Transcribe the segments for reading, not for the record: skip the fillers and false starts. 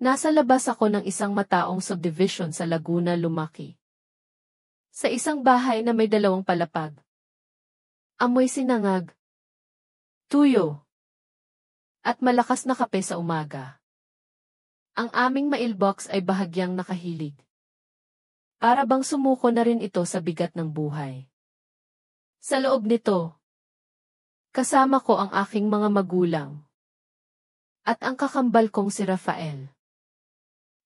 Nasa labas ako ng isang mataong subdivision sa Laguna lumaki. Sa isang bahay na may 2 palapag. Amoy sinangag, tuyo, at malakas na kape sa umaga. Ang aming mailbox ay bahagyang nakahilig. Para bang sumuko na rin ito sa bigat ng buhay. Sa loob nito, kasama ko ang aking mga magulang. At ang kakambal kong si Rafael.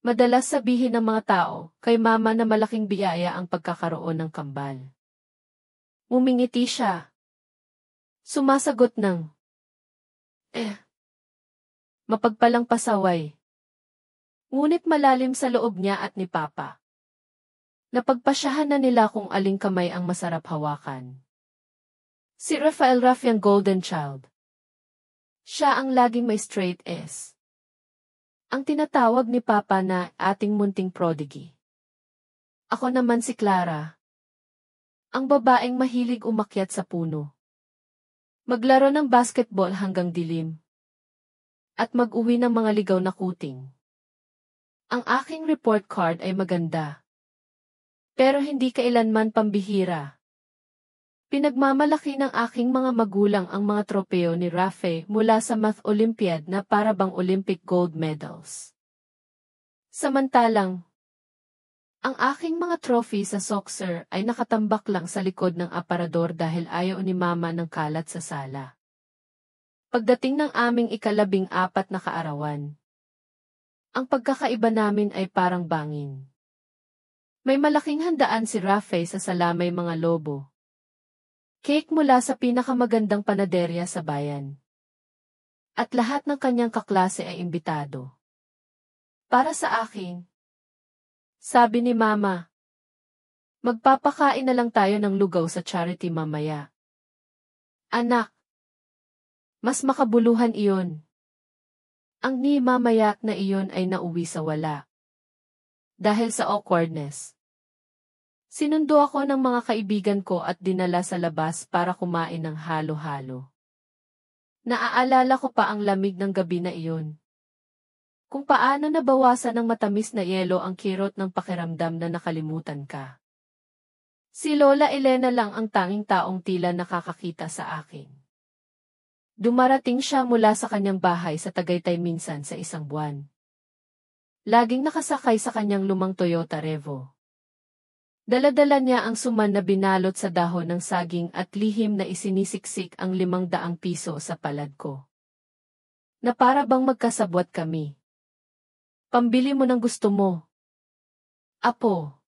Madalas sabihin ng mga tao, kay mama na malaking biyaya ang pagkakaroon ng kambal. Mumingiti siya. Sumasagot ng, mapagpalang pasaway. Ngunit malalim sa loob niya at ni Papa. Napagpasyahan na nila kung aling kamay ang masarap hawakan. Si Rafael yung golden child. Siya ang laging may straight S. Ang tinatawag ni Papa na ating munting prodigy. Ako naman si Clara. Ang babaeng mahilig umakyat sa puno. Maglaro ng basketball hanggang dilim. At mag-uwi ng mga ligaw na kuting. Ang aking report card ay maganda. Pero hindi kailanman pambihira. Pinagmamalaki ng aking mga magulang ang mga tropeo ni Rafe mula sa Math Olympiad na para bang Olympic gold medals. Samantalang, ang aking mga trophy sa soccer ay nakatambak lang sa likod ng aparador dahil ayaw ni Mama ng kalat sa sala. Pagdating ng aming 14 na kaarawan, ang pagkakaiba namin ay parang bangin. May malaking handaan si Rafe sa Salamay Mga Lobo. Cake mula sa pinakamagandang panaderya sa bayan. At lahat ng kanyang kaklase ay imbitado. Para sa akin, sabi ni Mama, magpapakain na lang tayo ng lugaw sa charity mamaya. Anak, mas makabuluhan iyon. Ang ni mamayak na iyon ay nauwi sa wala. Dahil sa awkwardness. Sinundo ako ng mga kaibigan ko at dinala sa labas para kumain ng halo-halo. Naaalala ko pa ang lamig ng gabi na iyon. Kung paano nabawasan ng matamis na yelo ang kirot ng pakiramdam na nakalimutan ka. Si Lola Elena lang ang tanging taong tila nakakakita sa akin. Dumarating siya mula sa kanyang bahay sa Tagaytay minsan sa 1 buwan. Laging nakasakay sa kanyang lumang Toyota Revo. Dala-dala niya ang suman na binalot sa dahon ng saging at lihim na isinisiksik ang 500 piso sa palad ko. Na para bang magkasabwat kami. Pambili mo ng gusto mo. Apo.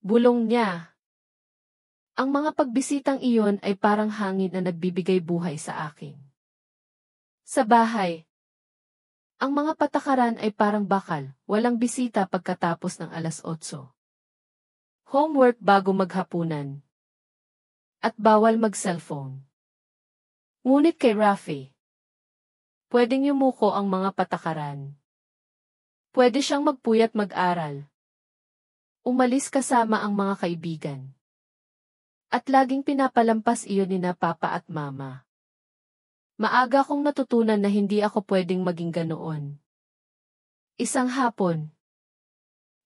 Bulong niya. Ang mga pagbisitang iyon ay parang hangin na nagbibigay buhay sa akin. Sa bahay, ang mga patakaran ay parang bakal, walang bisita pagkatapos ng 8:00. Homework bago maghapunan. At bawal mag-cellphone. Ngunit kay Rafi, pwedeng yumuko ang mga patakaran. Pwede siyang magpuyat mag-aral. Umalis kasama ang mga kaibigan. At laging pinapalampas iyon ni na Papa at Mama. Maaga kong natutunan na hindi ako pwedeng maging ganoon. Isang hapon,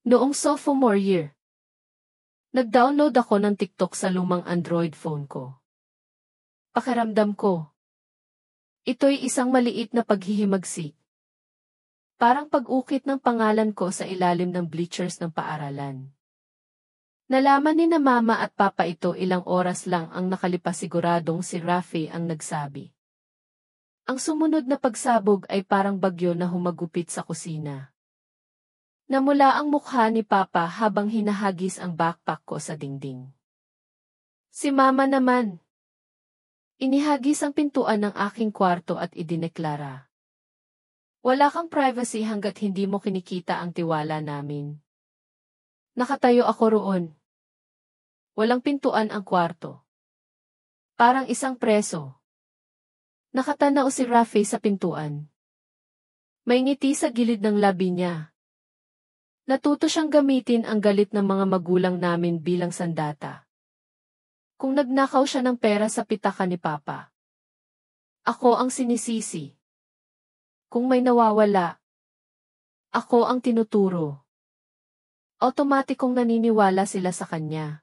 noong sophomore year, nag-download ako ng TikTok sa lumang Android phone ko. Pakiramdam ko, ito'y isang maliit na paghihimagsik. Parang pag-ukit ng pangalan ko sa ilalim ng bleachers ng paaralan. Nalaman ni na Mama at Papa ito ilang oras lang ang nakalipas, siguradong si Rafi ang nagsabi. Ang sumunod na pagsabog ay parang bagyo na humagupit sa kusina. Namula ang mukha ni Papa habang hinahagis ang backpack ko sa dingding. Si Mama naman. Inihagis ang pintuan ng aking kwarto at idineklara. Wala kang privacy hanggat hindi mo kinikita ang tiwala namin. Nakatayo ako roon. Walang pintuan ang kwarto. Parang isang preso. Nakatanaw si Rafi sa pintuan. May ngiti sa gilid ng labi niya. Natuto siyang gamitin ang galit ng mga magulang namin bilang sandata. Kung nagnakaw siya ng pera sa pitaka ni Papa, ako ang sinisisi. Kung may nawawala, Ako ang tinuturo. Otomatikong naniniwala sila sa kanya.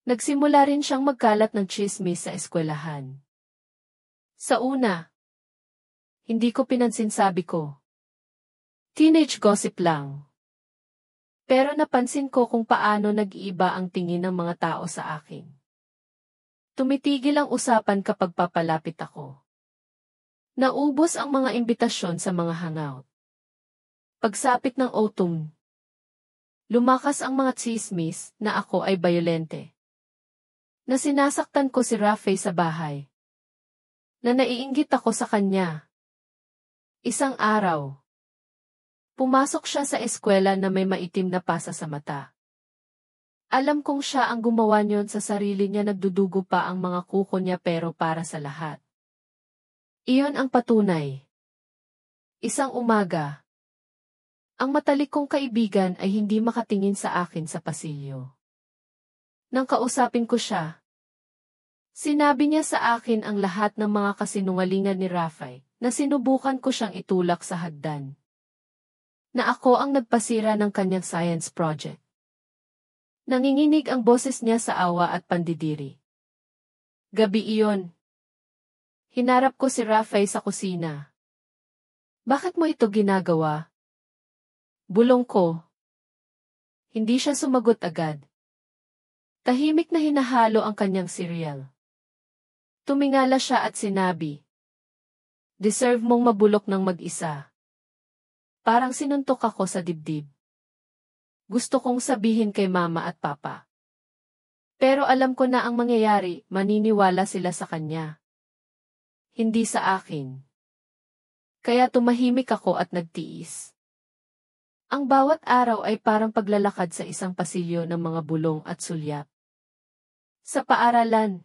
Nagsimula rin siyang magkalat ng tsismis sa eskwelahan. Sa una, hindi ko pinansin, sabi ko. Teenage gossip lang. Pero napansin ko kung paano nag-iiba ang tingin ng mga tao sa akin. Tumitigil ang usapan kapag papalapit ako. Naubos ang mga imbitasyon sa mga hangout. Pagsapit ng autumn, lumakas ang mga tsismis na ako ay bayolente. Na sinasaktan ko si Rafe sa bahay. Na naiinggit ako sa kanya. Isang araw, pumasok siya sa eskwela na may maitim na pasa sa mata. Alam kong siya ang gumawa niyon, sa sarili niya nagdudugo pa ang mga kuko niya, pero para sa lahat. Iyon ang patunay. Isang umaga, ang matalik kong kaibigan ay hindi makatingin sa akin sa pasilyo. Nang kausapin ko siya, sinabi niya sa akin ang lahat ng mga kasinungalingan ni Rafe, na sinubukan ko siyang itulak sa hagdan. Na ako ang nagpasira ng kanyang science project. Nanginginig ang boses niya sa awa at pandidiri. Gabi iyon. Hinarap ko si Rafe sa kusina. Bakit mo ito ginagawa? Bulong ko. Hindi siya sumagot agad. Tahimik na hinahalo ang kanyang cereal. Tumingala siya at sinabi, "Deserve mong mabulok ng mag-isa." Parang sinuntok ako sa dibdib. Gusto kong sabihin kay mama at papa. Pero alam ko na ang mangyayari, maniniwala sila sa kanya. Hindi sa akin. Kaya tumahimik ako at nagtiis. Ang bawat araw ay parang paglalakad sa isang pasilyo ng mga bulong at sulyap. Sa paaralan,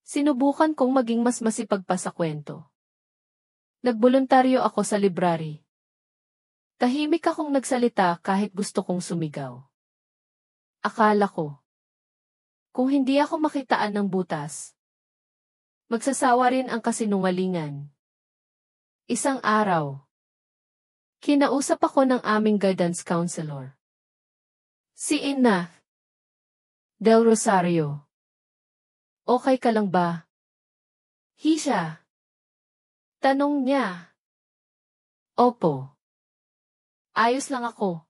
sinubukan kong maging mas masipag pa sa kwento. Nagboluntaryo ako sa library. Tahimik akong nagsalita kahit gusto kong sumigaw. Akala ko, kung hindi ako makitaan ng butas, magsasawa rin ang kasinungalingan. Isang araw, kinausap ako ng aming guidance counselor. Si Ina Del Rosario. Okay ka lang ba? Hisha. Tanong niya. Opo. Ayos lang ako.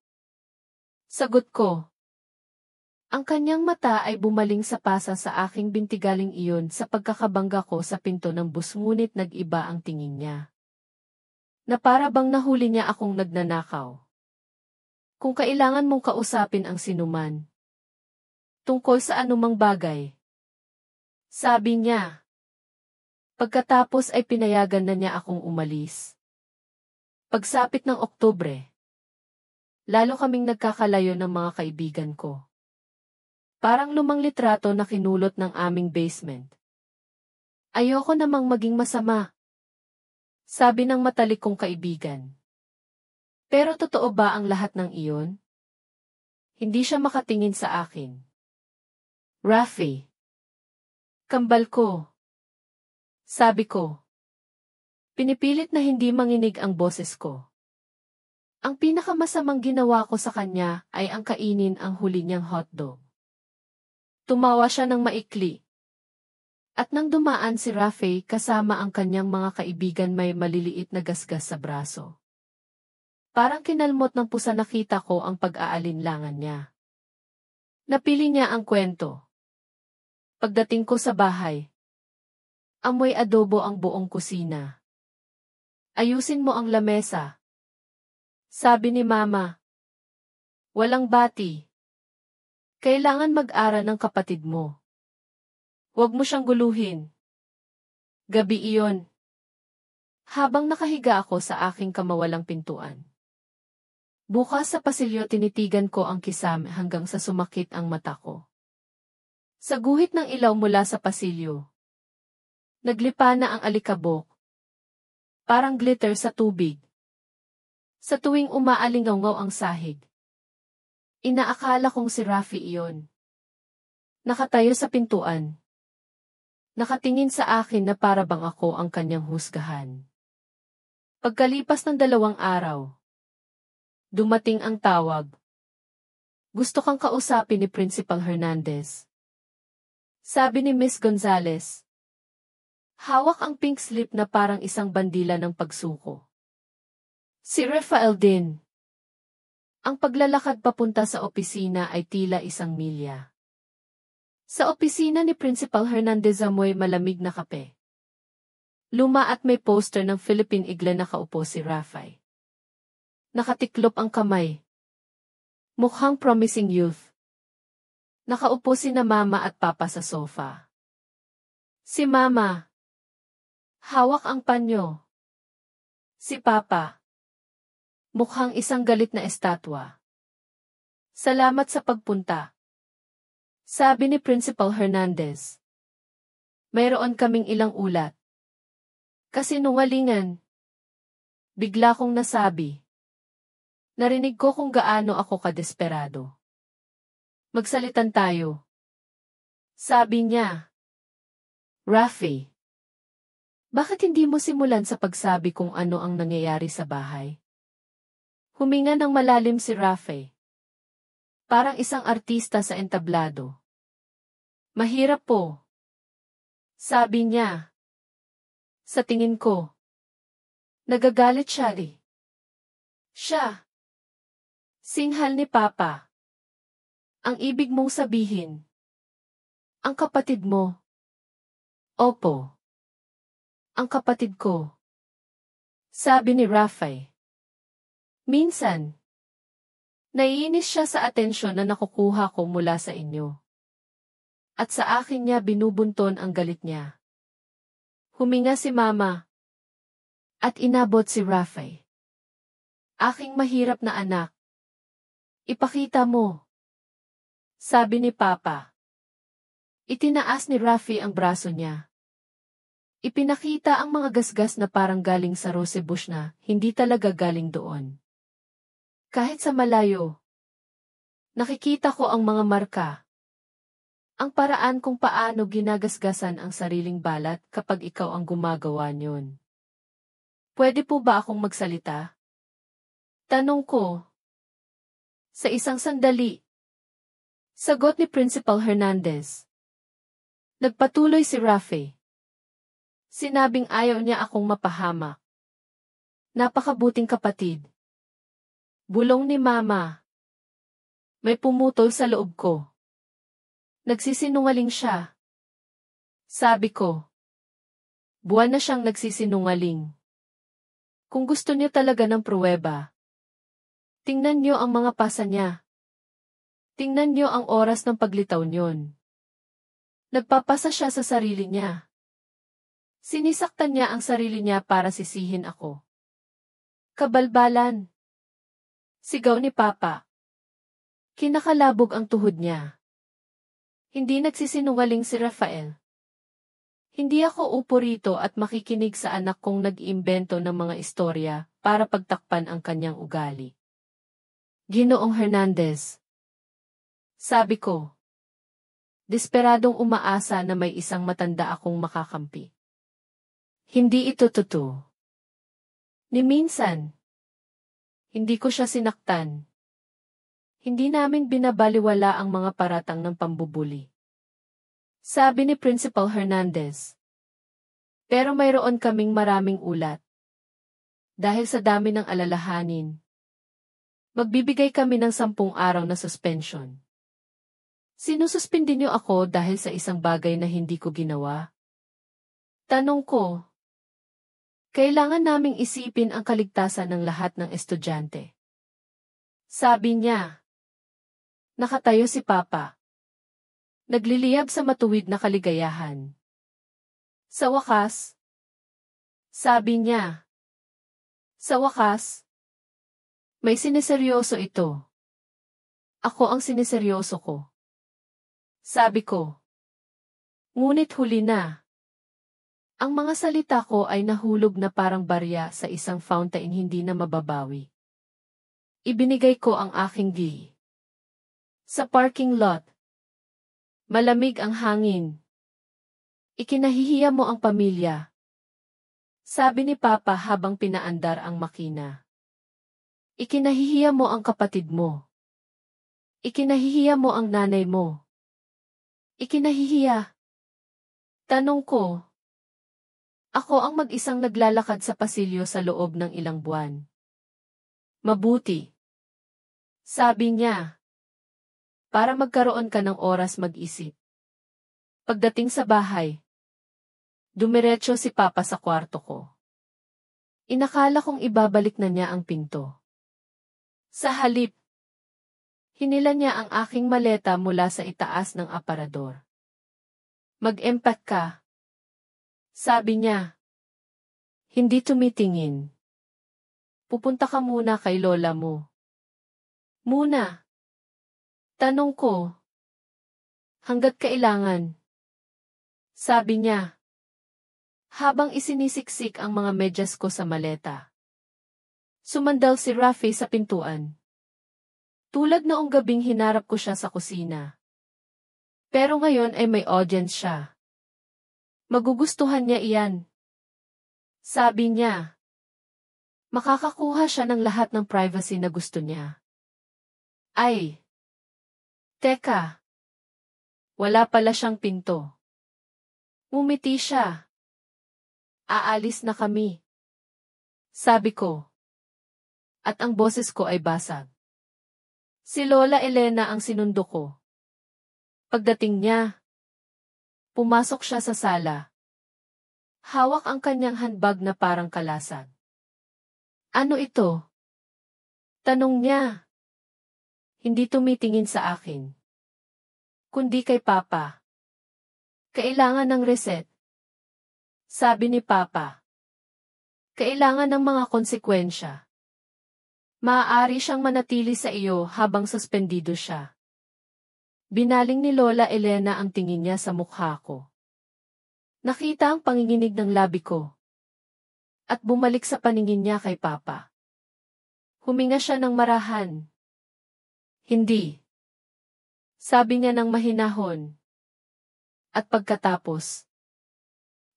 Sagot ko. Ang kanyang mata ay bumaling sa pasa sa aking binti, galing iyon sa pagkakabangga ko sa pinto ng bus, ngunit nag-iba ang tingin niya. Na para bang nahuli niya akong nagnanakaw. Kung kailangan mong kausapin ang sinuman, tungkol sa anumang bagay, sabi niya. Pagkatapos ay pinayagan na niya akong umalis. Pagsapit ng Oktubre, lalo kaming nagkakalayo ng mga kaibigan ko. Parang lumang litrato na kinulot ng aming basement. Ayoko namang maging masama, sabi ng matalik kong kaibigan. Pero totoo ba ang lahat ng iyon? Hindi siya makatingin sa akin. Rafe. Kambal ko. Sabi ko. Pinipilit na hindi manginig ang boses ko. Ang pinakamasamang ginawa ko sa kanya ay ang kainin ang huli niyang hotdog. Tumawa siya ng maikli. At nang dumaan si Rafe kasama ang kanyang mga kaibigan, may maliliit na gasgas sa braso. Parang kinalmot ng pusa, nakita ko ang pag-aalinlangan niya. Napili niya ang kwento. Pagdating ko sa bahay, amoy adobo ang buong kusina. Ayusin mo ang lamesa, sabi ni Mama. Walang bati. Kailangan mag-aral ng kapatid mo. Huwag mo siyang guluhin. Gabi iyon. Habang nakahiga ako sa aking kamawalang pintuan. Bukas sa pasilyo, tinitigan ko ang kisame hanggang sa sumakit ang mata ko. Sa guhit ng ilaw mula sa pasilyo, naglipa na ang alikabok. Parang glitter sa tubig. Sa tuwing umaalingaw ang sahig. Inaakala kong si Rafe iyon. Nakatayo sa pintuan. Nakatingin sa akin na para bang ako ang kanyang husgahan. Pagkalipas ng 2 araw, Dumating ang tawag. Gusto kang kausapin ni Principal Hernandez. Sabi ni Miss Gonzales. Hawak ang pink slip na parang isang bandila ng pagsuko. Si Rafael din. Ang paglalakad papunta sa opisina ay tila 1 milya. Sa opisina ni Principal Hernandez amoy malamig na kape. Luma at may poster ng Philippine Eagle nakaupo si Rafael. Nakatiklop ang kamay. Mukhang promising youth. Nakaupo sina Mama at Papa sa sofa. Si Mama. Hawak ang panyo. Si Papa. Mukhang isang galit na estatwa. Salamat sa pagpunta. Sabi ni Principal Hernandez. Mayroon kaming ilang ulat. Kasinungalingan. Bigla kong nasabi. Narinig ko kung gaano ako kadesperado. Magsalitan tayo. Sabi niya. Rafi. Bakit hindi mo simulan sa pagsabi kung ano ang nangyayari sa bahay? Huminga ng malalim si Rafi. Parang isang artista sa entablado. Mahirap po. Sabi niya. Sa tingin ko. Nagagalit siya rin. Siya. Singhal ni Papa. Ang ibig mong sabihin. Ang kapatid mo. Opo. Ang kapatid ko. Sabi ni Rafi. Minsan. Naiinis siya sa atensyon na nakukuha ko mula sa inyo. At sa akin niya binubunton ang galit niya. Huminga si Mama. At inabot si Rafi. Aking mahirap na anak. Ipakita mo. Sabi ni Papa. Itinaas ni Rafi ang braso niya. Ipinakita ang mga gasgas na parang galing sa rose bush na hindi talaga galing doon. Kahit sa malayo. Nakikita ko ang mga marka. Ang paraan kung paano ginagasgasan ang sariling balat kapag ikaw ang gumagawa niyon. Pwede po ba akong magsalita? Tanong ko. Sa isang sandali. Sagot ni Principal Hernandez. Nagpatuloy si Rafi. Sinabing ayaw niya akong mapahamak. Napakabuting kapatid. Bulong ni Mama. May pumutol sa loob ko. Nagsisinungaling siya. Sabi ko. Buwan na siyang nagsisinungaling. Kung gusto niyo talaga ng pruweba, tingnan niyo ang mga pasa niya. Tingnan niyo ang oras ng paglitaw niyon. Nagpapasa siya sa sarili niya. Sinisaktan niya ang sarili niya para sisihin ako. Kabalbalan. Sigaw ni Papa. Kinakalabog ang tuhod niya. Hindi nagsisinungaling si Rafael. Hindi ako upo rito at makikinig sa anak kong nag-iimbento ng mga istorya para pagtakpan ang kanyang ugali. Ginoong Hernandez. Sabi ko. Desperadong umaasa na may isang matanda akong makakampi. Hindi ito totoo. Ni minsan. Hindi ko siya sinaktan. Hindi namin binabaliwala ang mga paratang ng pambubuli. Sabi ni Principal Hernandez. Pero mayroon kaming maraming ulat. Dahil sa dami ng alalahanin. Magbibigay kami ng 10 araw na suspension. Sinususpindi niyo ako dahil sa isang bagay na hindi ko ginawa? Tanong ko. Kailangan naming isipin ang kaligtasan ng lahat ng estudyante. Sabi niya. Nakatayo si Papa. Nagliliyab sa matuwid na kaligayahan. Sa wakas. Sabi niya. Sa wakas. May sineseryoso ito. Ako ang sineseryoso ko. Sabi ko. Ngunit huli na. Ang mga salita ko ay nahulog na parang barya sa isang fountain hindi na mababawi. Ibinigay ko ang aking gi. Sa parking lot. Malamig ang hangin. Ikinahihiya mo ang pamilya. Sabi ni Papa habang pinaandar ang makina. Ikinahihiya mo ang kapatid mo. Ikinahihiya mo ang nanay mo. Ikinahihiya. Tanong ko. Ako ang mag-isang naglalakad sa pasilyo sa loob ng ilang buwan. Mabuti. Sabi niya. Para magkaroon ka ng oras mag-isip. Pagdating sa bahay, dumiretso si Papa sa kwarto ko. Inakala kong ibabalik na niya ang pinto. Sa halip, hinila niya ang aking maleta mula sa itaas ng aparador. Mag-empack ka. Sabi niya. Hindi tumitingin. Pupunta ka muna kay lola mo. Muna. Tanong ko. Hanggat kailangan. Sabi niya. Habang isinisiksik ang mga medyas ko sa maleta. Sumandal si Rafi sa pintuan. Tulad noong gabing hinarap ko siya sa kusina. Pero ngayon ay may audience siya. Magugustuhan niya iyan. Sabi niya. Makakakuha siya ng lahat ng privacy na gusto niya. Ay. Teka. Wala pala siyang pinto. Ngumiti siya. Aalis na kami. Sabi ko. At ang boses ko ay basag. Si Lola Elena ang sinundo ko. Pagdating niya, pumasok siya sa sala. Hawak ang kanyang handbag na parang kalasag. Ano ito? Tanong niya. Hindi tumitingin sa akin. Kundi kay Papa. Kailangan ng reset. Sabi ni Papa. Kailangan ng mga konsekwensya. Maaari siyang manatili sa iyo habang suspendido siya. Binaling ni Lola Elena ang tingin niya sa mukha ko. Nakita ang panginginig ng labi ko. At bumalik sa paningin niya kay Papa. Huminga siya ng marahan. Hindi. Sabi niya ng mahinahon. At pagkatapos.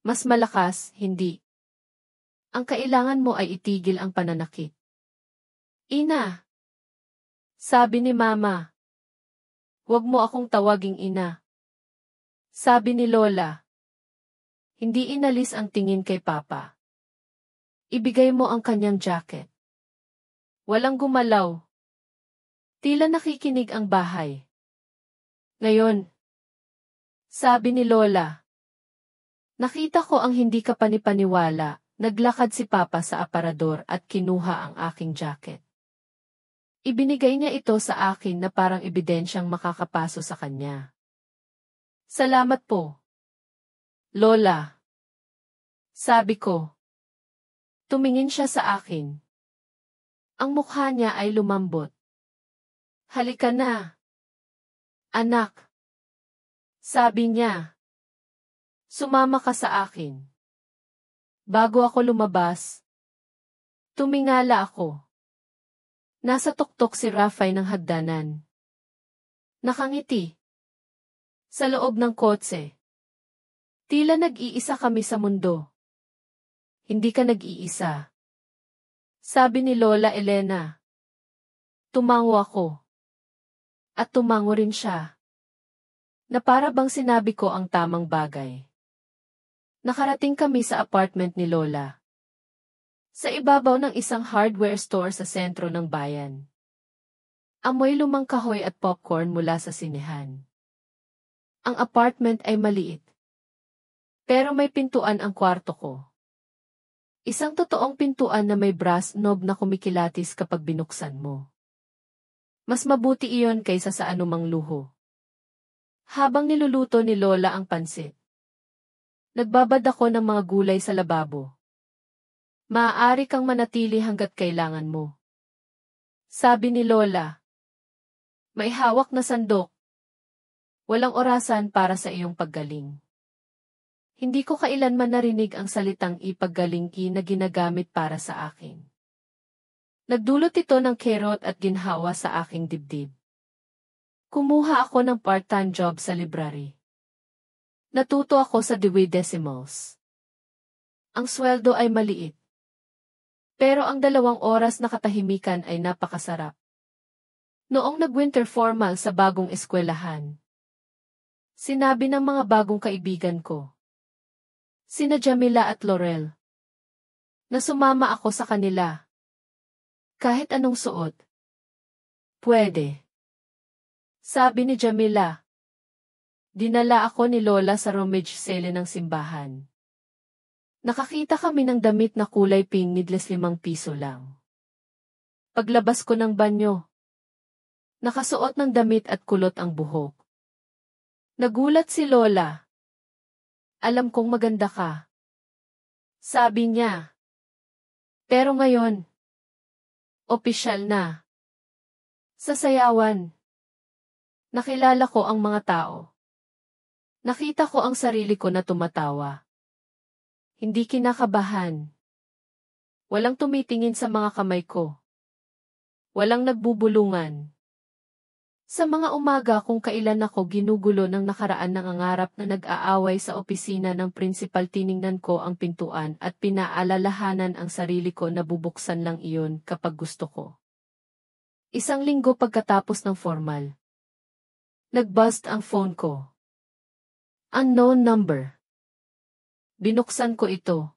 Mas malakas, hindi. Ang kailangan mo ay itigil ang pananakit. Ina. Sabi ni Mama. Huwag mo akong tawaging ina. Sabi ni Lola. Hindi inalis ang tingin kay Papa. Ibigay mo ang kanyang jacket. Walang gumalaw. Tila nakikinig ang bahay. Ngayon. Sabi ni Lola. Nakita ko ang hindi ka panipaniwala. Naglakad si Papa sa aparador at kinuha ang aking jacket. Ibinigay niya ito sa akin na parang ebidensyang makakapaso sa kanya. Salamat po. Lola. Sabi ko. Tumingin siya sa akin. Ang mukha niya ay lumambot. Halika na. Anak. Sabi niya. Sumama ka sa akin. Bago ako lumabas, tumingala ako. Nasa tuktok si Rafay ng hagdanan. Nakangiti. Sa loob ng kotse. Tila nag-iisa kami sa mundo. Hindi ka nag-iisa. Sabi ni Lola Elena. Tumango ako. At tumango rin siya. Na para bang sinabi ko ang tamang bagay. Nakarating kami sa apartment ni Lola. Sa ibabaw ng isang hardware store sa sentro ng bayan. Amoy lumang kahoy at popcorn mula sa sinehan. Ang apartment ay maliit. Pero may pintuan ang kwarto ko. Isang totoong pintuan na may brass knob na kumikilatis kapag binuksan mo. Mas mabuti iyon kaysa sa anumang luho. Habang niluluto ni Lola ang pansit. Nagbabad ako ng mga gulay sa lababo. Maaari kang manatili hanggat kailangan mo. Sabi ni Lola. May hawak na sandok. Walang orasan para sa iyong paggaling. Hindi ko kailanman narinig ang salitang ipaggaling na ginagamit para sa akin. Nagdulot ito ng kerot at ginhawa sa aking dibdib. Kumuha ako ng part-time job sa library. Natuto ako sa Dewey Decimals. Ang sweldo ay maliit. Pero ang 2 oras na katahimikan ay napakasarap. Noong nag-winter formal sa bagong eskwelahan, sinabi ng mga bagong kaibigan ko, sina Jamila at Laurel, na sumama ako sa kanila. Kahit anong suot. Pwede. Sabi ni Jamila. Dinala ako ni Lola sa rummage sale ng simbahan. Nakakita kami ng damit na kulay pink, needless ₱5 lang. Paglabas ko ng banyo, nakasuot ng damit at kulot ang buhok. Nagulat si Lola. Alam kong maganda ka. Sabi niya. Pero ngayon, opisyal na. Sa sayawan, nakilala ko ang mga tao. Nakita ko ang sarili ko na tumatawa. Hindi kinakabahan. Walang tumitingin sa mga kamay ko. Walang nagbubulungan. Sa mga umaga kung kailan ako ginugulo ng nakaraan nangangarap na nag-aaway sa opisina ng principal, tiningnan ko ang pintuan at pinaalalahanan ang sarili ko na bubuksan lang iyon kapag gusto ko. 1 linggo pagkatapos ng formal, nag-buzz ang phone ko. Unknown number. Binuksan ko ito.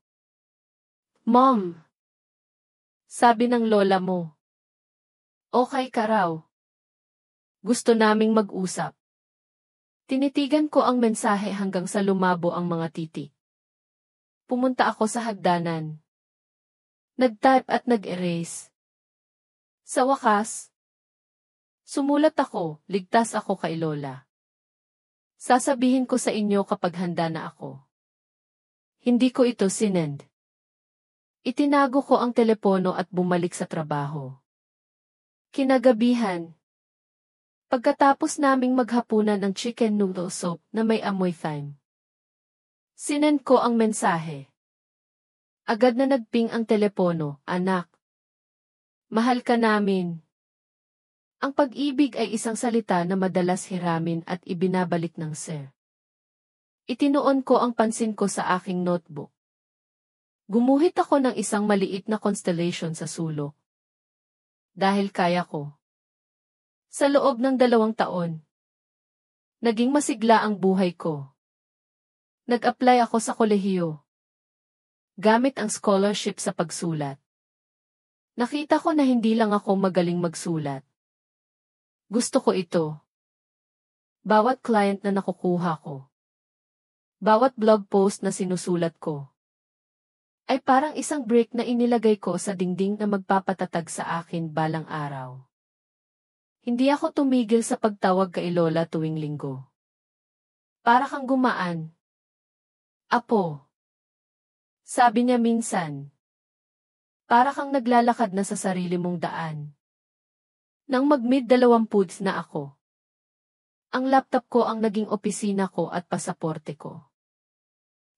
Mom! Sabi ng lola mo. Okay ka raw. Gusto naming mag-usap. Tinitigan ko ang mensahe hanggang sa lumabo ang mga titik. Pumunta ako sa hagdanan. Nag-type at nag-erase. Sa wakas, sumulat ako, ligtas ako kay Lola. Sasabihin ko sa inyo kapag handa na ako. Hindi ko ito sinend. Itinago ko ang telepono at bumalik sa trabaho. Kinagabihan, pagkatapos naming maghapunan ng chicken noodle soup na may amoy thyme, sinend ko ang mensahe. Agad na nagping ang telepono, anak. Mahal ka namin. Ang pag-ibig ay isang salita na madalas hiramin at ibinabalik ng sir. Itinuon ko ang pansin ko sa aking notebook. Gumuhit ako ng isang maliit na constellation sa sulok. Dahil kaya ko. Sa loob ng 2 taon, naging masigla ang buhay ko. Nag-apply ako sa kolehiyo. Gamit ang scholarship sa pagsulat. Nakita ko na hindi lang ako magaling magsulat. Gusto ko ito. Bawat client na nakukuha ko. Bawat blog post na sinusulat ko. Ay parang isang brick na inilagay ko sa dingding na magpapatatag sa akin balang araw. Hindi ako tumigil sa pagtawag kay Lola tuwing linggo. Para kang gumaan. Apo. Sabi niya minsan. Para kang naglalakad na sa sarili mong daan. Nang mag-mid-20s na ako. Ang laptop ko ang naging opisina ko at pasaporte ko.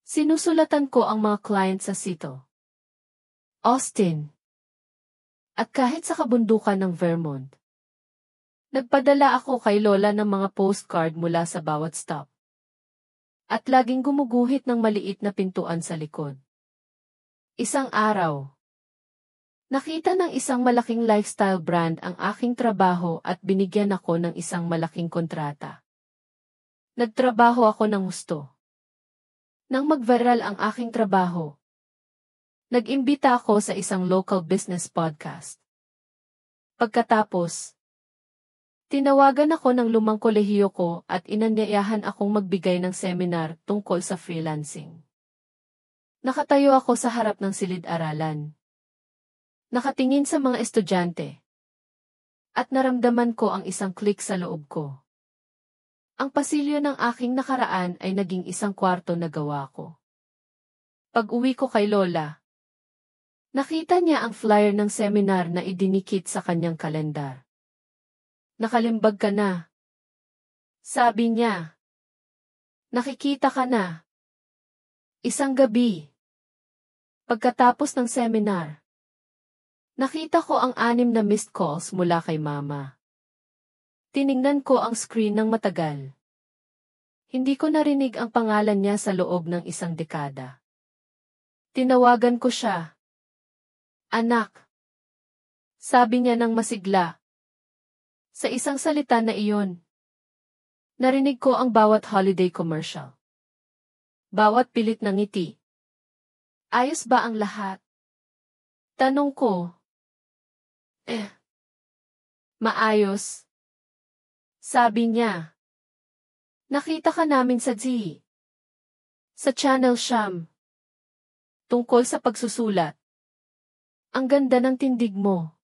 Sinusulatan ko ang mga client sa Sito, Austin, at kahit sa kabundukan ng Vermont. Nagpadala ako kay Lola ng mga postcard mula sa bawat stop. At laging gumuguhit ng maliit na pintuan sa likod. Isang araw, nakita ng isang malaking lifestyle brand ang aking trabaho at binigyan ako ng isang malaking kontrata. Nagtrabaho ako ng gusto. Nang mag-viral ang aking trabaho, nag-imbita ako sa isang local business podcast. Pagkatapos, tinawagan ako ng lumang kolehiyo ko at inanyayahan akong magbigay ng seminar tungkol sa freelancing. Nakatayo ako sa harap ng silid-aralan. Nakatingin sa mga estudyante. At naramdaman ko ang isang click sa loob ko. Ang pasilyo ng aking nakaraan ay naging isang kwarto na gawa ko. Pag-uwi ko kay Lola, nakita niya ang flyer ng seminar na idinikit sa kanyang kalendar. Nakalimbag ka na. Sabi niya. Nakikita ka na. Isang gabi. Pagkatapos ng seminar, nakita ko ang 6 na missed calls mula kay Mama. Tiningnan ko ang screen ng matagal. Hindi ko narinig ang pangalan niya sa loob ng 1 dekada. Tinawagan ko siya. Anak. Sabi niya ng masigla. Sa isang salita na iyon. Narinig ko ang bawat holiday commercial. Bawat pilit ng ngiti. Ayos ba ang lahat? Tanong ko. Maayos. Sabi niya. Nakita ka namin sa Z. Sa Channel Siyam. Tungkol sa pagsusulat. Ang ganda ng tindig mo.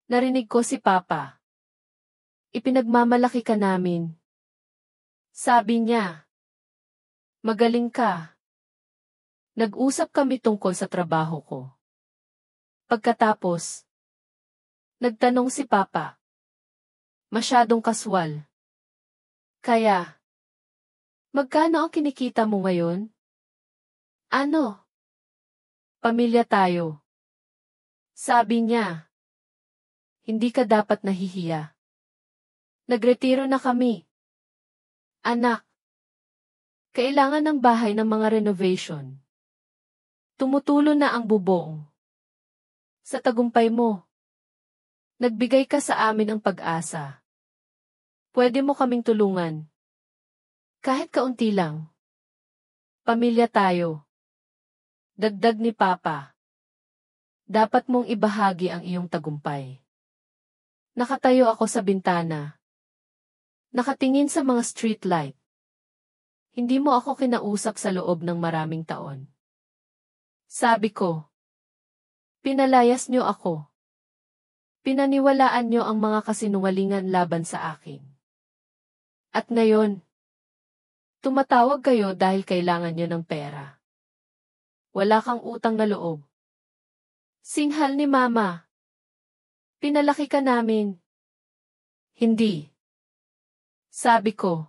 Narinig ko si Papa. Ipinagmamalaki ka namin. Sabi niya. Magaling ka. Nag-usap kami tungkol sa trabaho ko. Pagkatapos, nagtanong si Papa. Masyadong kaswal. Kaya, magkano ang kinikita mo ngayon? Ano? Pamilya tayo. Sabi niya. Hindi ka dapat nahihiya. Nagretiro na kami. Anak. Kailangan ng bahay ng mga renovation. Tumutulo na ang bubong. Sa tagumpay mo. Nagbigay ka sa amin ng pag-asa. Pwede mo kaming tulungan. Kahit kaunti lang. Pamilya tayo. Dagdag ni Papa. Dapat mong ibahagi ang iyong tagumpay. Nakatayo ako sa bintana. Nakatingin sa mga street light. Hindi mo ako kinausap sa loob ng maraming taon. Sabi ko. Pinalayas niyo ako. Pinaniwalaan niyo ang mga kasinungalingan laban sa akin. At ngayon, tumatawag kayo dahil kailangan niyo ng pera. Wala kang utang na loob. Singhal ni Mama. Pinalaki ka namin. Hindi. Sabi ko.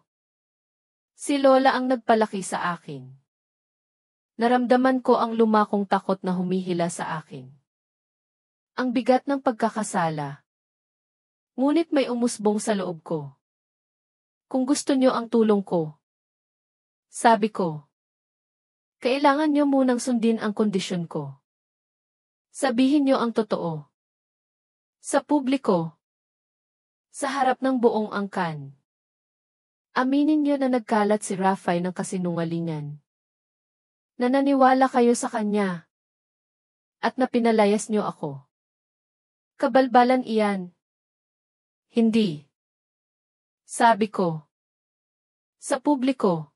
Si Lola ang nagpalaki sa akin. Naramdaman ko ang lumakong takot na humihila sa akin. Ang bigat ng pagkakasala. Ngunit may umusbong sa loob ko. Kung gusto niyo ang tulong ko. Sabi ko. Kailangan niyo munang sundin ang kondisyon ko. Sabihin niyo ang totoo. Sa publiko. Sa harap ng buong angkan. Aminin niyo na nagkalat si Rafael ng kasinungalingan. Na naniwala kayo sa kanya. At na pinalayas niyo ako. Kabalbalan iyan. Hindi. Sabi ko. Sa publiko.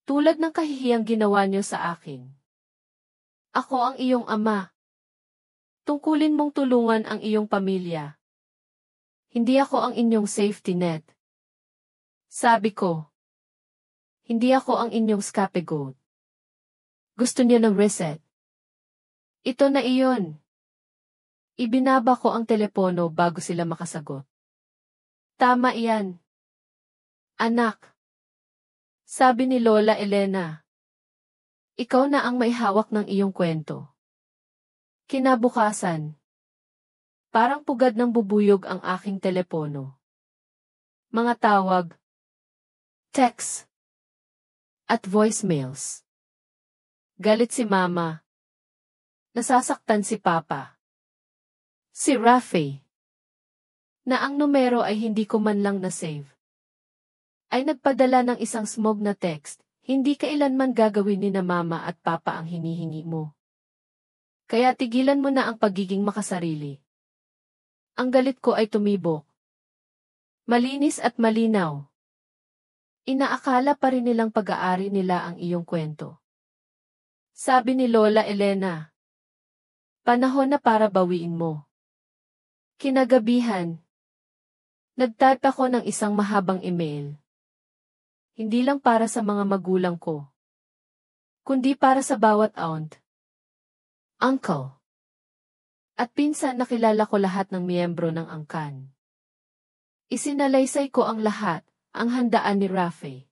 Tulad ng kahihiyang ginawa niyo sa akin. Ako ang iyong ama. Tungkulin mong tulungan ang iyong pamilya. Hindi ako ang inyong safety net. Sabi ko. Hindi ako ang inyong scapegoat. Gusto niyo ng reset. Ito na iyon. Ibinaba ko ang telepono bago sila makasagot. Tama iyan. Anak. Sabi ni Lola Elena. Ikaw na ang may hawak ng iyong kwento. Kinabukasan. Parang pugad ng bubuyog ang aking telepono. Mga tawag. Text. At voicemails. Galit si Mama. Nasasaktan si Papa. Si Rafe. Na ang numero ay hindi ko man lang na-save. Ay nagpadala ng isang smog na text, hindi kailanman gagawin ni na Mama at Papa ang hinihingi mo. Kaya tigilan mo na ang pagiging makasarili. Ang galit ko ay tumibok. Malinis at malinaw. Inaakala pa rin nilang pag-aari nila ang iyong kwento. Sabi ni Lola Elena. Panahon na para bawiin mo. Kinagabihan. Nag-type ako ng isang mahabang email. Hindi lang para sa mga magulang ko. Kundi para sa bawat aunt. Uncle. At pinsan nakilala ko lahat ng miyembro ng angkan. Isinalaysay ko ang lahat, ang handaan ni Rafe.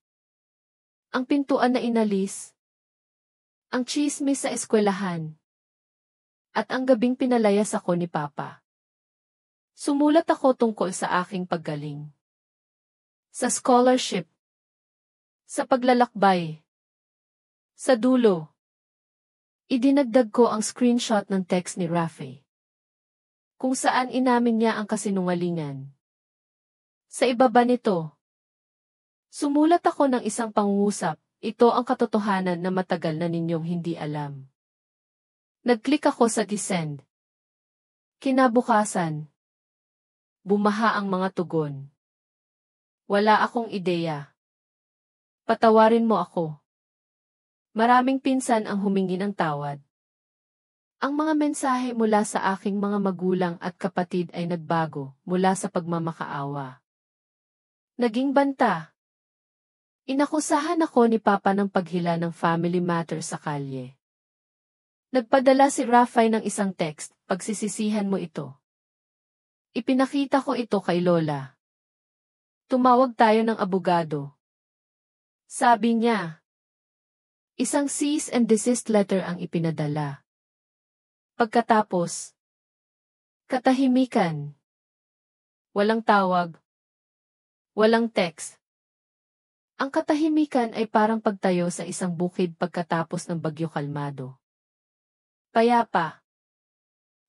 Ang pintuan na inalis. Ang tsismis sa eskwelahan. At ang gabing pinalayas ako ni Papa. Sumulat ako tungkol sa aking paggaling. Sa scholarship. Sa paglalakbay. Sa dulo. Idinagdag ko ang screenshot ng text ni Rafe, kung saan inamin niya ang kasinungalingan. Sa ibaba nito, sumulat ako ng isang pangungusap, ito ang katotohanan na matagal na ninyong hindi alam. Nag-click ako sa send. Kinabukasan, bumaha ang mga tugon. Wala akong ideya. Patawarin mo ako. Maraming pinsan ang humingi ng tawad. Ang mga mensahe mula sa aking mga magulang at kapatid ay nagbago mula sa pagmamakaawa. Naging banta. Inakusahan ako ni Papa ng paghila ng family matter sa kalye. Nagpadala si Rafael ng isang text, pagsisisihan mo ito. Ipinakita ko ito kay Lola. Tumawag tayo ng abogado. Sabi niya, isang cease and desist letter ang ipinadala. Pagkatapos, katahimikan. Walang tawag. Walang text. Ang katahimikan ay parang pagtayo sa isang bukid pagkatapos ng bagyo kalmado. Payapa.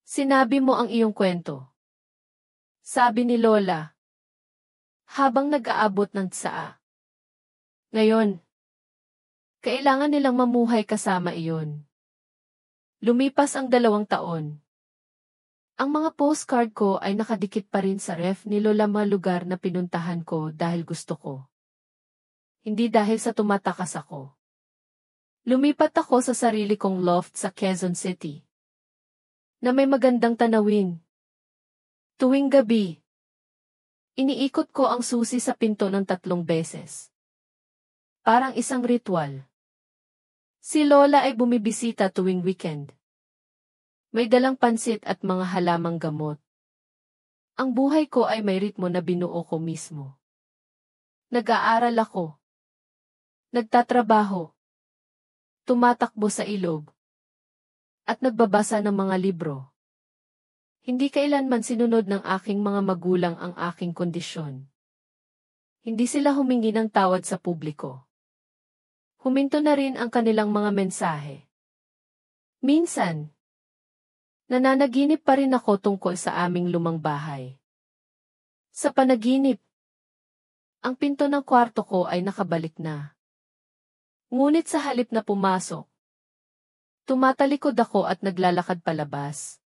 Sinabi mo ang iyong kwento. Sabi ni Lola, habang nag-aabot ng tsaa. Ngayon, kailangan nilang mamuhay kasama iyon. Lumipas ang 2 taon. Ang mga postcard ko ay nakadikit pa rin sa ref ni Lola, mga lugar na pinuntahan ko dahil gusto ko. Hindi dahil sa tumatakas ako. Lumipat ako sa sarili kong loft sa Quezon City, na may magandang tanawin. Tuwing gabi, iniikot ko ang susi sa pinto ng 3 beses. Parang isang ritual. Si Lola ay bumibisita tuwing weekend. May dalang pansit at mga halamang gamot. Ang buhay ko ay may ritmo na binuo ko mismo. Nag-aaral ako. Nagtatrabaho. Tumatakbo sa ilog. At nagbabasa ng mga libro. Hindi kailanman sinunod ng aking mga magulang ang aking kondisyon. Hindi sila humingi ng tawad sa publiko. Huminto na rin ang kanilang mga mensahe. Minsan, nananaginip pa rin ako tungkol sa aming lumang bahay. Sa panaginip, ang pinto ng kwarto ko ay nakabalik na. Ngunit sa halip na pumasok, tumatalikod ako at naglalakad palabas.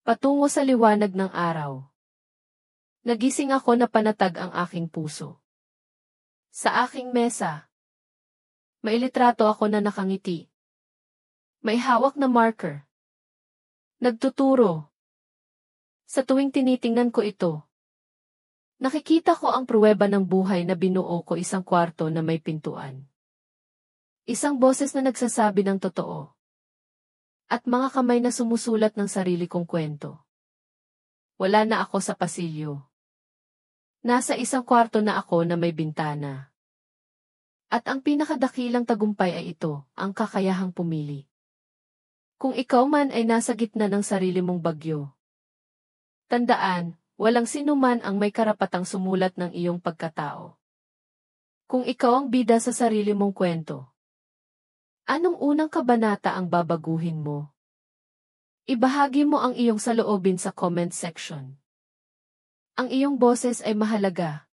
Patungo sa liwanag ng araw. Nagising ako na panatag ang aking puso. Sa aking mesa, may litrato ako na nakangiti. May hawak na marker. Nagtuturo. Sa tuwing tinitingnan ko ito, nakikita ko ang pruweba ng buhay na binuo ko, isang kwarto na may pintuan. Isang boses na nagsasabi ng totoo. At mga kamay na sumusulat ng sarili kong kwento. Wala na ako sa pasilyo. Nasa isang kwarto na ako na may bintana. At ang pinakadakilang tagumpay ay ito, ang kakayahang pumili. Kung ikaw man ay nasa gitna ng sarili mong bagyo, tandaan, walang sinuman ang may karapatang sumulat ng iyong pagkatao. Kung ikaw ang bida sa sarili mong kwento, anong unang kabanata ang babaguhin mo? Ibahagi mo ang iyong saloobin sa comment section. Ang iyong boses ay mahalaga.